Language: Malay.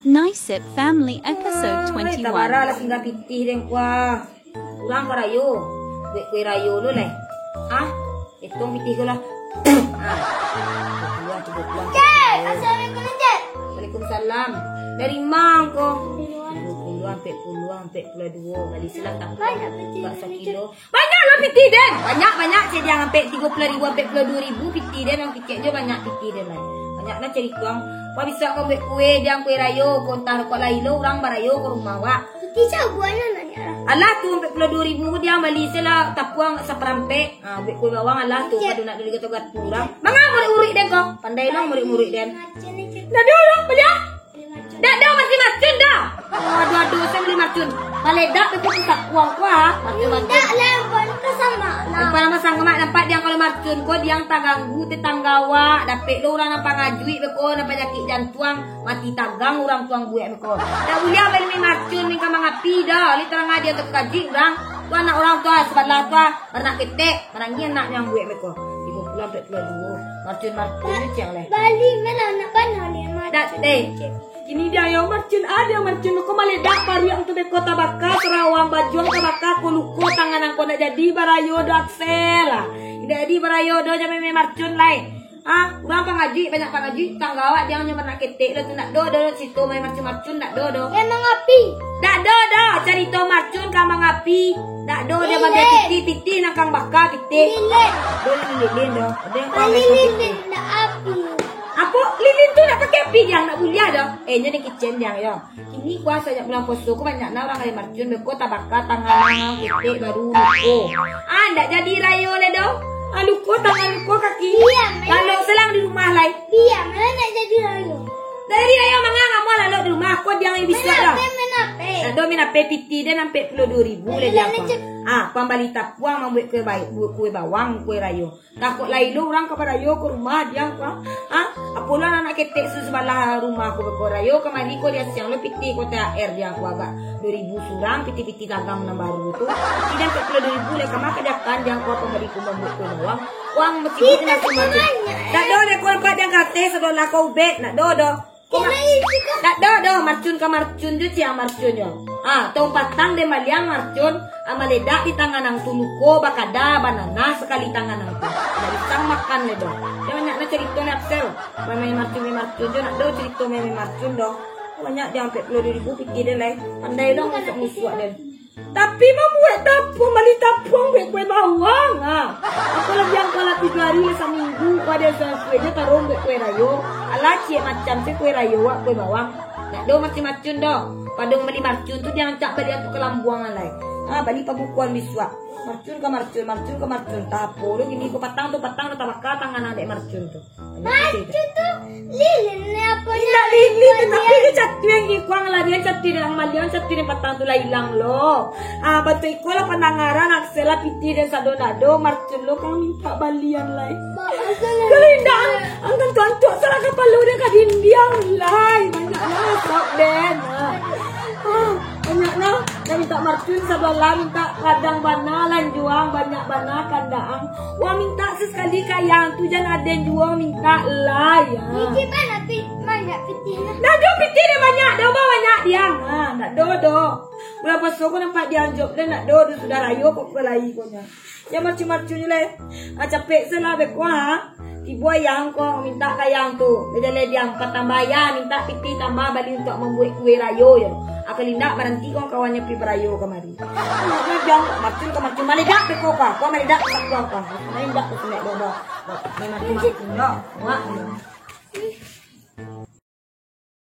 Nicep Family Episode 21. Tabara lah tinggal pitih dan kuah. Ulang kau rayu. Kue rayu lu lah. Ah, hitung pitih kau lah. Assalamualaikum Encik. Waalaikumsalam. Dari mang kau? 20 sampai 22 kali silang tak Banyak tak sekilo. Banyak lah pitih dan. Banyak saya dia sampai 30.000 sampai 22.000 pitih dan orang pitih je banyak pitih dan lah. Banyak nak cari tuang. Kau bisa kau buat kue, dia kue rayo, kau entah kau lain lo orang barayo kau rumah wak. Tidak buahnya nanya. Alah tu 42.000 dia beli sela tapuang saperampe. Ah buat kue bawang alah tu padu nak dulu gat kurang. Mangga murid-murid den kau. Pandai lo murid-murid den. Dah dulu pada. Dah masih macun dah. Aduh saya beli macun. Maledak tu pusat kuang kuah. Macun-macun. Tak lempar ke sama. Nampak nama sama nampak dia kalau marcun ko dia tak ganggu tetangga wa dapat lo orang nampak ngajui beko nampak sakit jantung mati tagang orang tuang buat beko dah boleh beli marcun ni kamang api dah li terang dia untuk kaji orang tu anak orang tua sebelah tua anak ketek marangnya anak yang buat beko 30 sampai 22 marcun ni cang leh Bali mana nak panah dia dah ini dia yang marcun ada marcun ko maledak baru yang tu beko tabaka Sarawang Bajuang tabaka ko luko tangan angko nak jadi barayo do aksela tidak jadi barayo do jangan main marcun lain ah urang pangaji banyak pangaji tanggawa jangan nyoba nak ketek lo tu nak do situ main marcun nak do emang api. nak do cari to marcun kamang api nak do dia bagi piti nang kang baka piti lilin do ada Lilin nak api. apa lilin tu nak pakai api yang nak bulia dah nya ni kitchen yang ya ini kuasa yang bulan puasa ku banyak orang kali marcun beko tabaka tangan ketek baru luko ndak jadi rayo le do luko tangan luko kaki kalau selang di rumah lain Biar mana nak jadi rayu. dari rayo manga ngamu lalu di rumah aku dia yang bisa dah Menape. do mina piti dan sampai 22.000 le dia kau kembali tapuang membuat kue baik kue bawang kue rayo takut lain lo orang kepada rayo ke rumah dia kau apalah anak ketek sebelah rumah aku ke rayo kemari kau dia siang lo piti kau THR dia aku agak 2.000 surang piti dagang nang baru tu tidak ke 2.000 le kamar kedakan dia kau kembali ku membuat kue bawang uang mesti kita semua tak do le kau empat dia kate sebelah kau bet nak do nak do marcun ke marcun je siang marcun je tong patang de maliang marcun amaledak di tangan ang tuluko bakada banana sekali tangan ang tu dari sang makan le do dia banyak na cerita ni apsel main marcun je nak do cerita main marcun do banyak dia sampai 20.000 pikir dia lai pandai dong masuk musuh dia tapi membuat tapuang balik tapuang buat kue bawang aku lagi yang kalau 3 hari le seminggu kau ada sesuai dia taruh buat kue rayo ala cie macam si kue rayo kue bawang nak do macam-macam do padang beli marcun tu jangan cak balik untuk kelambuangan lain balik pabukuan biswa marcun ke marcun tapo lo gini ko patang tu tabaka tangan adek marcun tu Marcun tu lilin ni apa tidak lilin tapi dia catu yang ikuang lah dia catu yang malian catu yang patang tu lah hilang lo bantu iko lah penangaran aksela piti dan sadonado marcun lo kang minta balian lain kalau indah angkan tuan salah kapal lo dia kadindiang lain banyak lah sok den banyak lah dia minta marcun sebelah minta kadang bana lan juang banyak bana kandaang wah minta sesekali kayang tu jangan ada yang juang minta lah ya Niki mana banyak pitina. nak do piti dia banyak do banyak dia nak do bulan puasa ko nampak dia anjop dan nak do sudah rayo kok kelai ko nya ya macam-macam le capek sela beko Ibu yang kau minta kayang tu, dia yang patambaya minta piti tambah balik untuk membuat kue rayo ya. Aku lindak berhenti kau kawannya pi berayo kemari. Jangan macam kau macam maledak beko kau maledak tak kau. Main dak tu senek do. Memang macam